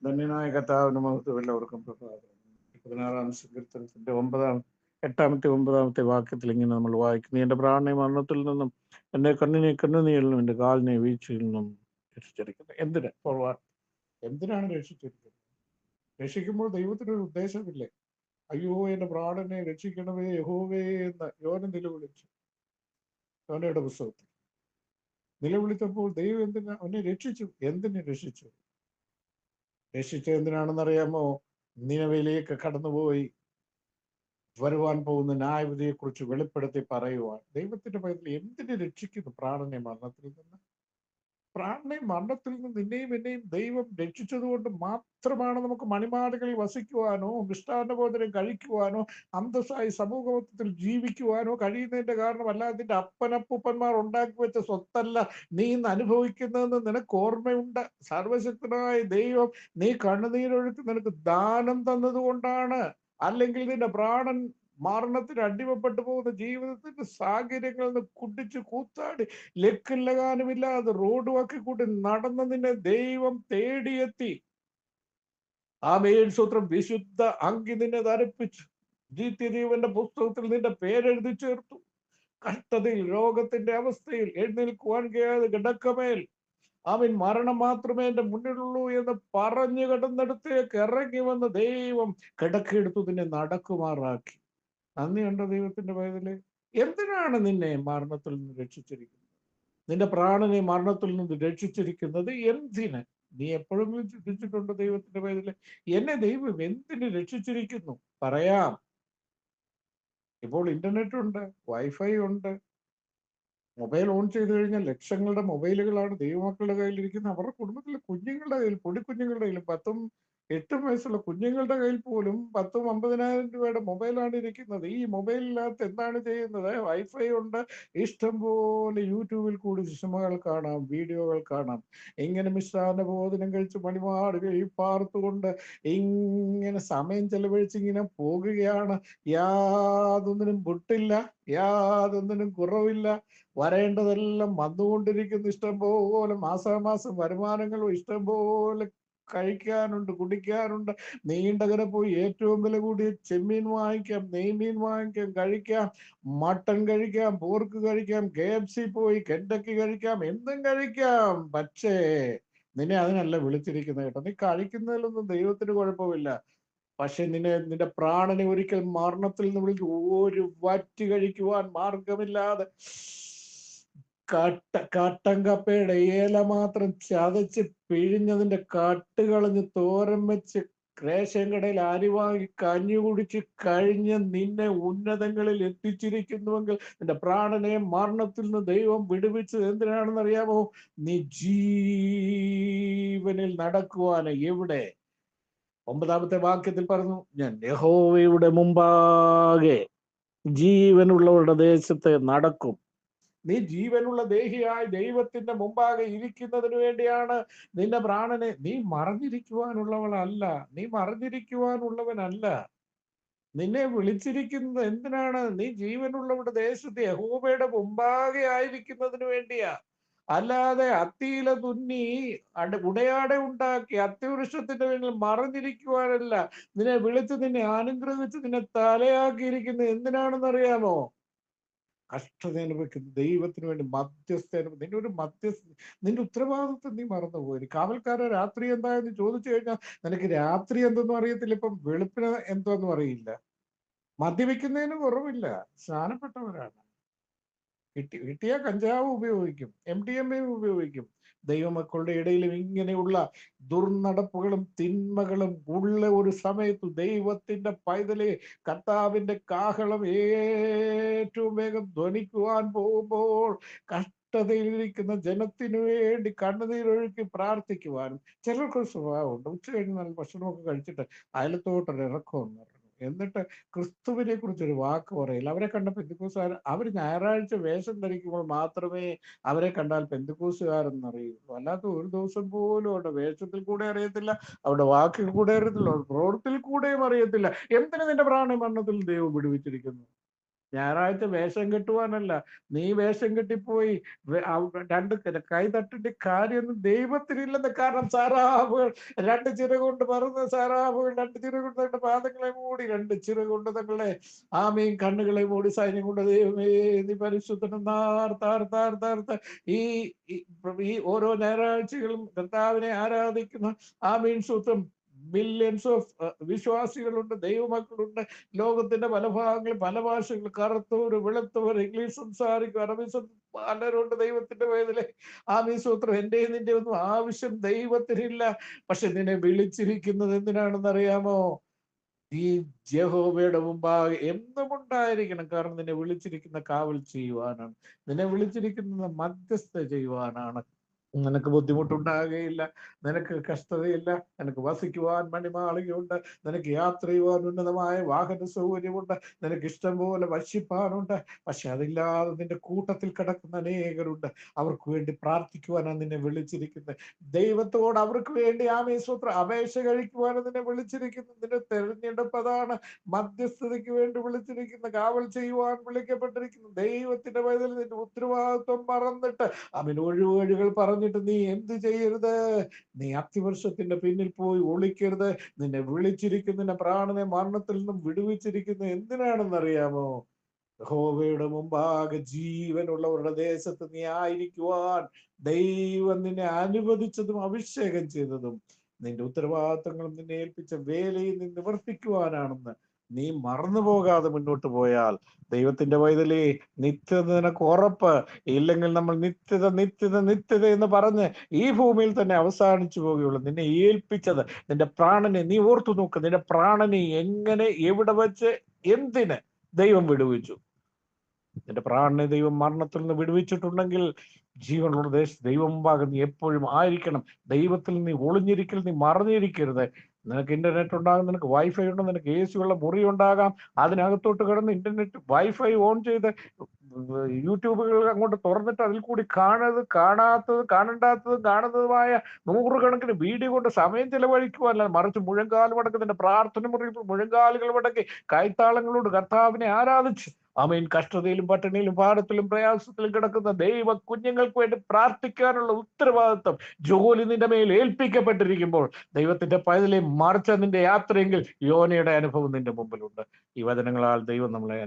ധന്യനായ കർത്താവിന്റെ മഹത്വം എല്ലാവർക്കും പ്രഭാതം. 16-ാം സങ്കീർത്തനത്തിന്റെ 8-ാമത്തെ വാക്യത്തിൽ ഇങ്ങനെ നമ്മൾ വായിക്കുന്നു: എന്റെ പ്രാണനെ മരണത്തിൽ നിന്നും എന്റെ കണ്ണിനെ കണ്ണുനീരിൽ നിന്നും എന്റെ കാലിനെ വീഴ്ചയിൽ നിന്നും രക്ഷിച്ചിരിക്കുന്നത്. എന്തിനാണ് രക്ഷിച്ചിരിക്കുന്നത്? രക്ഷിക്കുമ്പോൾ ദൈവത്തിനൊരു ഉദ്ദേശമില്ലേ? അയ്യോ, എന്റെ പ്രാണനെ രക്ഷിക്കണമേ യഹോവേ എന്ന് യോന നിലവിളിച്ചു. യോനയുടെ പുസ്തകത്തിൽ നിലവിളിച്ചപ്പോൾ ദൈവം അവനെ രക്ഷിച്ചു. എന്തിനെ രക്ഷിച്ചു? രക്ഷിച്ചത് എന്തിനാണെന്നറിയാമോ? നിനവയിലേക്ക് കടന്നുപോയി വരുവാൻ പോകുന്ന ന്യായവിധിയെ കുറിച്ച് വെളിപ്പെടുത്തി പറയുവാൻ. ദൈവത്തിന്റെ പൈതൽ എന്തിനെ രക്ഷിക്കുന്നു? പ്രാണനെ മരണത്തിൽ നിന്ന്. പ്രാണനെ മരണത്തിൽ നിന്ന് നിന്നെയും എന്നെയും ദൈവം രക്ഷിച്ചതുകൊണ്ട് മാത്രമാണ് നമുക്ക് മണിമാടുകളിൽ വസിക്കുവാനോ മിഷ്ടാന്നഭോജനം കഴിക്കുവാനോ അന്തസ്സായി സമൂഹത്തിൽ ജീവിക്കുവാനോ കഴിയുന്നതിന്റെ കാരണം അല്ലാതെ നിന്റെ അപ്പനപ്പൂപ്പന്മാർ ഉണ്ടാക്കി വെച്ച സ്വത്തല്ല നീ ഇന്ന് അനുഭവിക്കുന്നതെന്ന് നിനക്ക് ഓർമ്മയുണ്ട്. സർവശക്തനായ ദൈവം നീ കണ്ണുനീരൊഴുക്ക് നിനക്ക് ദാനം തന്നതുകൊണ്ടാണ്. അല്ലെങ്കിൽ നിന്റെ പ്രാണൻ മരണത്തിന് അടിമപ്പെട്ടു പോകുന്ന ജീവിതത്തിന്റെ സാഹചര്യങ്ങളിൽ നിന്ന് കുടിച്ച് കൂത്താടി ലക്കും ലഗാനുമില്ലാതെ റോഡ് വാക്കി കൂട്ടി നടന്ന നിന്നെ ദൈവം തേടിയെത്തി. ആമേൻ, സ്തോത്രം. വിശുദ്ധ അങ്കി നിന്നെ ധരിപ്പിച്ചു. ജീവന്റെ പുസ്തകത്തിൽ നിന്റെ പേരെഴുതി ചേർത്തു. കഷ്ടതയിൽ രോഗത്തിന്റെ അവസ്ഥയിൽ എഴുന്നേൽക്കുവാൻ കഴിയാതെ കിടക്കമേൽ അവൻ മരണം മാത്രമേ എന്റെ മുന്നിലുള്ളൂ എന്ന് പറഞ്ഞു കിടന്നിടത്തേക്ക് ഇറങ്ങി വന്ന ദൈവം കിടക്കെടുത്തു നിന്നെ നടക്കുമാറാക്കി. നന്ദിയുണ്ടോ ദൈവത്തിന്റെ പൈതലേ? എന്തിനാണ് നിന്നെ മരണത്തിൽ നിന്ന് രക്ഷിച്ചിരിക്കുന്നത്? നിന്റെ പ്രാണനെ മരണത്തിൽ നിന്ന് രക്ഷിച്ചിരിക്കുന്നത് എന്തിന്? നീ എപ്പോഴെങ്കിലും ചിന്തിച്ചിട്ടുണ്ടോ ദൈവത്തിന്റെ പൈതലേ? എന്നെ ദൈവം എന്തിന് രക്ഷിച്ചിരിക്കുന്നു? പറയാം. ഇപ്പോൾ ഇന്റർനെറ്റ് ഉണ്ട്, വൈഫൈ ഉണ്ട്. മൊബൈൽ ഓൺ ചെയ്ത് കഴിഞ്ഞാൽ ലക്ഷങ്ങളുടെ മൊബൈലുകളാണ് ദൈവമക്കളുടെ കയ്യിലിരിക്കുന്നത്. അവരുടെ കുടുംബത്തിലെ കുഞ്ഞുങ്ങളുടെ കയ്യിൽ, പൊടിക്കുഞ്ഞുങ്ങളുടെ കയ്യിലും 8 വയസ്സുള്ള കുഞ്ഞുങ്ങളുടെ കയ്യിൽ പോലും 10,000-50,000 രൂപയുടെ മൊബൈലാണ് ഇരിക്കുന്നത്. ഈ മൊബൈലിനകത്ത് എന്താണ് ചെയ്യുന്നത്? വൈഫൈ ഉണ്ട്, ഇഷ്ടംപോലെ യൂട്യൂബിൽ കൂടി സിനിമകൾ കാണാം, വീഡിയോകൾ കാണാം. ഇങ്ങനെ മിശ്രാന്ന ഭോജനം കഴിച്ച് മണിമാടുകൾ പാർത്തുകൊണ്ട് ഇങ്ങനെ സമയം ചെലവഴിച്ച് ഇങ്ങനെ പോകുകയാണ്. യാതൊന്നിനും പൊട്ടില്ല, യാതൊന്നിനും കുറവില്ല. വരേണ്ടതെല്ലാം വന്നുകൊണ്ടിരിക്കുന്നു. ഇഷ്ടംപോലെ മാസാമാസം വരുമാനങ്ങളും ഇഷ്ടംപോലെ കഴിക്കാനുണ്ട്, കുടിക്കാനുണ്ട്. നീണ്ടകര പോയി ഏറ്റവും വില കൂടിയ ചെമ്മീൻ വാങ്ങിക്കാം, നെയ്മീൻ വാങ്ങിക്കാം, കഴിക്കാം, മട്ടൺ കഴിക്കാം, പോർക്ക് കഴിക്കാം, KFC പോയി കെൻഡക്കി കഴിക്കാം, എന്തും കഴിക്കാം. പക്ഷേ നിന്നെ അതിനല്ല വിളിച്ചിരിക്കുന്നത് കേട്ടോ. നീ കഴിക്കുന്നതിലൊന്നും ദൈവത്തിന് കുഴപ്പമില്ല. പക്ഷെ നിന്റെ പ്രാണനെ ഒരിക്കൽ മരണത്തിൽ നിന്ന് വിളിച്ച് ഒരു വറ്റി കഴിക്കുവാൻ മാർഗമില്ലാതെ കട്ടൻ കപ്പയുടെ ഇല മാത്രം ചതച്ച് പിഴിഞ്ഞതിന്റെ കട്ട് കളഞ്ഞ് തോരൻ വെച്ച് റേഷൻ കടയിൽ അരി വാങ്ങി കഞ്ഞി കുടിച്ച് കഴിഞ്ഞ് നിന്നെ ഉന്നതങ്ങളിൽ എത്തിച്ചിരിക്കുന്നുവെങ്കിൽ നിന്റെ പ്രാണനെ മരണത്തിൽ നിന്ന് ദൈവം വിടുവിച്ചത് എന്തിനാണെന്ന് അറിയാമോ? നീ ജീവനിൽ നടക്കുവാന്. എവിടെ? 9-ാമത്തെ വാക്യത്തിൽ പറഞ്ഞു, ഞാൻ യഹോവയുടെ മുമ്പാകെ ജീവനുള്ളവരുടെ ദേശത്ത് നടക്കും. നീ ജീവനുള്ള ദേഹിയായി ദൈവത്തിന്റെ മുമ്പാകെ ഇരിക്കുന്നതിന് വേണ്ടിയാണ് നിന്റെ പ്രാണനെ. നീ മറഞ്ഞിരിക്കുവാനുള്ളവളല്ല, നീ മറഞ്ഞിരിക്കുവാനുള്ളവനല്ല. നിന്നെ വിളിച്ചിരിക്കുന്നത് എന്തിനാണ്? നീ ജീവനുള്ളവരുടെ ദേശത്ത് യഹോവയുടെ മുമ്പാകെ ആയിരിക്കുന്നതിന് വേണ്ടിയാ. അല്ലാതെ അത്തിയില തുന്നി ഉടയാടെ ഉണ്ടാക്കി അത്തിവൃക്ഷത്തിന്റെ മേൽ മറഞ്ഞിരിക്കുവാനല്ല. നിന്നെ വിളിച്ച് നിന്നെ അനുഗ്രഹിച്ച് നിന്നെ തലയാക്കിയിരിക്കുന്നത് എന്തിനാണെന്ന് അറിയാമോ? കഷ്ടത അനുഭവിക്കുന്ന ദൈവത്തിന് വേണ്ടി മധ്യസ്ഥ. നിന്റെ ഉത്തരവാദിത്വം നീ മറന്നുപോയി. കാവൽക്കാരെ രാത്രി എന്തായെന്ന് ചോദിച്ചു കഴിഞ്ഞാൽ നിനക്ക് രാത്രി എന്തെന്നും അറിയത്തില്ല, ഇപ്പം വെളുപ്പിന് എന്തോന്നും അറിയില്ല. മദ്യപിക്കുന്നതിന് കുറവില്ല, സ്നാനപ്പെട്ടവരാണ്. കിട്ടിയ കഞ്ചാവ് ഉപയോഗിക്കും, MDMA ഉപയോഗിക്കും. ദൈവമക്കളുടെ ഇടയിലും ഇങ്ങനെയുള്ള ദുർനടപ്പുകളും തിന്മകളും ഉള്ള ഒരു സമയത്ത് ദൈവത്തിന്റെ പൈതലെ കർത്താവിന്റെ കാഹളം ഏറ്റവും വേഗം ധ്വനിക്കുവാൻ പോകുമ്പോൾ കഷ്ടതയിലിരിക്കുന്ന ജനത്തിനു വേണ്ടി കണ്ണുനീരൊഴുക്കി പ്രാർത്ഥിക്കുവാനും ചിലർക്കൊരു സ്വഭാവമുണ്ട്. ഉച്ച കഴിഞ്ഞാൽ ഭക്ഷണമൊക്കെ കഴിച്ചിട്ട് അയലത്തോട്ടൊരു ഇറക്കം പറഞ്ഞു, എന്നിട്ട് ക്രിസ്തുവിനെ കുറിച്ചൊരു വാക്ക് പറയില്ല. അവരെ കണ്ട പെന്തിക്കോസുകാർ, അവർ ഞായറാഴ്ച വേഷം ധരിക്കുമ്പോൾ മാത്രമേ അവരെ കണ്ടാൽ പെന്തിക്കോസുകാരെന്ന് അറിയുള്ളൂ. അല്ലാത്ത ഒരു ദിവസം പോലും അവരുടെ വേഷത്തിൽ കൂടെ അറിയത്തില്ല, അവരുടെ വാക്കിൽ കൂടെ അറിയത്തില്ല, അവരുടെ പ്രവൃത്തിയിൽ കൂടെയും അറിയത്തില്ല. എന്തിനു നിന്റെ പ്രാണ മരണത്തിൽ ദൈവം വിടുവിച്ചിരിക്കുന്നു? ഞായറാഴ്ച വേഷം കെട്ടുവാനല്ല. നീ വേഷം കെട്ടിപ്പോയി രണ്ട് കൈ തട്ടിന്റെ കാര്യമൊന്നും ദൈവത്തിനില്ലെന്ന്. കാരണം സാറാവുകൾ രണ്ട് ചിറകൊണ്ട് പറന്ന്, സാറാവുകൾ രണ്ട് ചിറകൊണ്ട് തങ്ങളുടെ പാദങ്ങളെ മൂടി, രണ്ട് ചിറകൊണ്ട് തങ്ങളുടെ ആമയും കണ്ണുകളെ മൂടി, സൈന്യം കൊണ്ട് ദൈവമേ നീ പരിശുദ്ധനും താർത്താർത്താർത്താർത്ത ഈ ഈ ഓരോ ഞായറാഴ്ചകളും കർത്താവിനെ ആരാധിക്കുന്ന ആമീൻ സൂത്രം മില്യൺസ് ഓഫ് വിശ്വാസികളുണ്ട്, ദൈവമക്കളുണ്ട്. ലോകത്തിന്റെ പല ഭാഗങ്ങളിൽ പല ഭാഷകൾ, കറുത്തവർ, വെളുത്തവർ, ഇംഗ്ലീഷ് സംസാരിക്കും, അറബി പലരുണ്ട് ദൈവത്തിന്റെ വേദന. ആമീൻ സൂത്രം. എന്റെ നിന്റെ ഒന്നും ആവശ്യം ദൈവത്തിനില്ല. പക്ഷെ നിന്നെ വിളിച്ചിരിക്കുന്നത് എന്തിനാണെന്ന് അറിയാമോ? ഈ യഹോവയുടെ മുമ്പാകെ എന്നും ഉണ്ടായിരിക്കണം. കാരണം നിന്നെ വിളിച്ചിരിക്കുന്ന കാവൽ ചെയ്യുവാനാണ്, നിന്നെ വിളിച്ചിരിക്കുന്നത് മധ്യസ്ഥ ചെയ്യുവാനാണ്. നിനക്ക് ബുദ്ധിമുട്ടുണ്ടാകുകയില്ല, നിനക്ക് കഷ്ടതയില്ല, നിനക്ക് വസിക്കുവാൻ മണിമാളികയുണ്ട്, നിനക്ക് യാത്ര ചെയ്യുവാൻ ഉന്നതമായ വാഹന സൗകര്യമുണ്ട്, നിനക്ക് ഇഷ്ടം പോലെ വശിപ്പാനുണ്ട്. പക്ഷെ അതില്ലാതെ നിന്റെ കൂട്ടത്തിൽ കിടക്കുന്ന അനേകരുണ്ട്. അവർക്ക് വേണ്ടി പ്രാർത്ഥിക്കുവാനാണ് നിന്നെ വിളിച്ചിരിക്കുന്നത്. ദൈവത്തോട് അവർക്ക് വേണ്ടി ആമേശ്വത്ര അപേക്ഷ കഴിക്കുവാനാണ് നിന്നെ വിളിച്ചിരിക്കുന്നത്. നിന്റെ തെരഞ്ഞെടുപ്പ് അതാണ്. മധ്യസ്ഥതയ്ക്ക് വേണ്ടി വിളിച്ചിരിക്കുന്ന, കാവൽ ചെയ്യുവാൻ വിളിക്കപ്പെട്ടിരിക്കുന്നു. ദൈവത്തിന്റെ വയതിൽ നിന്റെ ഉത്തരവാദിത്വം മറന്നിട്ട് ഒഴിവുകൾ പറഞ്ഞിട്ട് നീ എന്ത് ചെയ്യരുത്? നീ അത്തിവർഷത്തിന്റെ പിന്നിൽ പോയി ഒളിക്കരുത്. നിന്നെ വിളിച്ചിരിക്കുന്ന പ്രാണനെ മരണത്തിൽ നിന്നും വിടുവിച്ചിരിക്കുന്ന എന്തിനാണെന്ന് അറിയാമോ? യഹോവയുടെ മുമ്പാകെ ജീവനുള്ളവരുടെ ദേശത്ത് നീ ആയിരിക്കുവാൻ ദൈവം നിന്നെ അനുവദിച്ചതും അഭിഷേകം ചെയ്തതും നിന്റെ ഉത്തരവാദിത്തങ്ങളും നിന്നെ ഏൽപ്പിച്ച വേലയിൽ നിന്ന് നിവർത്തിക്കുവാനാണെന്ന് നീ മറന്നു പോകാതെ മുന്നോട്ട് പോയാൽ ദൈവത്തിന്റെ വൈതലേ, നിത്യത നിനക്ക് ഉറപ്പ്. ഇല്ലെങ്കിൽ നമ്മൾ നിത്യത നിത്യത നിത്യത എന്ന് പറഞ്ഞ് ഈ ഭൂമിയിൽ തന്നെ അവസാനിച്ചു പോകുകയുള്ളൂ. നിന്നെ ഏൽപ്പിച്ചത് നിന്റെ പ്രാണനെ നീ ഓർത്തു നോക്ക്. നിന്റെ പ്രാണനെ എങ്ങനെ, എവിടെ വെച്ച്, എന്തിന് ദൈവം വിടുവിച്ചു? നിന്റെ പ്രാണനെ ദൈവം മരണത്തിൽ നിന്ന് വിടുവിച്ചിട്ടുണ്ടെങ്കിൽ ജീവനുള്ള ദൈവം മുമ്പാകെ നീ എപ്പോഴും ആയിരിക്കണം. ദൈവത്തിൽ നീ ഒളിഞ്ഞിരിക്കൽ, നീ മറഞ്ഞിരിക്കരുത്. നിനക്ക് ഇന്റർനെറ്റ് ഉണ്ടാകും, നിനക്ക് വൈഫൈ ഉണ്ട്, നിനക്ക് AC ഉള്ള മുറി ഉണ്ടാകാം. അതിനകത്തോട്ട് കിടന്ന് ഇന്റർനെറ്റ് വൈഫൈ ഓൺ ചെയ്ത് യൂട്യൂബുകൾ അങ്ങോട്ട് തുറന്നിട്ട് അതിൽ കൂടി കാണണ്ടാത്തതും കാണുന്നതുമായ നൂറുകണക്കിന് വീഡിയോ കൊണ്ട് സമയം ചെലവഴിക്കുവല്ല, മറിച്ച് മുഴങ്കാൽ മടക്കി നിന്റെ പ്രാർത്ഥന മുറിയിൽ മുഴങ്കാലുകൾ മടക്കി കൈത്താളങ്ങളോട് കർത്താവിനെ ആരാധിച്ച് ആമേൻ കഷ്ടതയിലും പട്ടിണിയിലും ഭാരത്തിലും പ്രയാസത്തിലും കിടക്കുന്ന ദൈവ കുഞ്ഞുങ്ങൾക്ക് വേണ്ടി പ്രാർത്ഥിക്കാനുള്ള ഉത്തരവാദിത്വം, ജോലി നിന്റെ മേൽ ഏൽപ്പിക്കപ്പെട്ടിരിക്കുമ്പോൾ ദൈവത്തിന്റെ പൈതലെ മറിച്ച നിന്റെ യാത്രയെങ്കിൽ യോനയുടെ അനുഭവം നിന്റെ മുമ്പിലുണ്ട്. ഈ വചനങ്ങളാൽ ദൈവം നമ്മളെ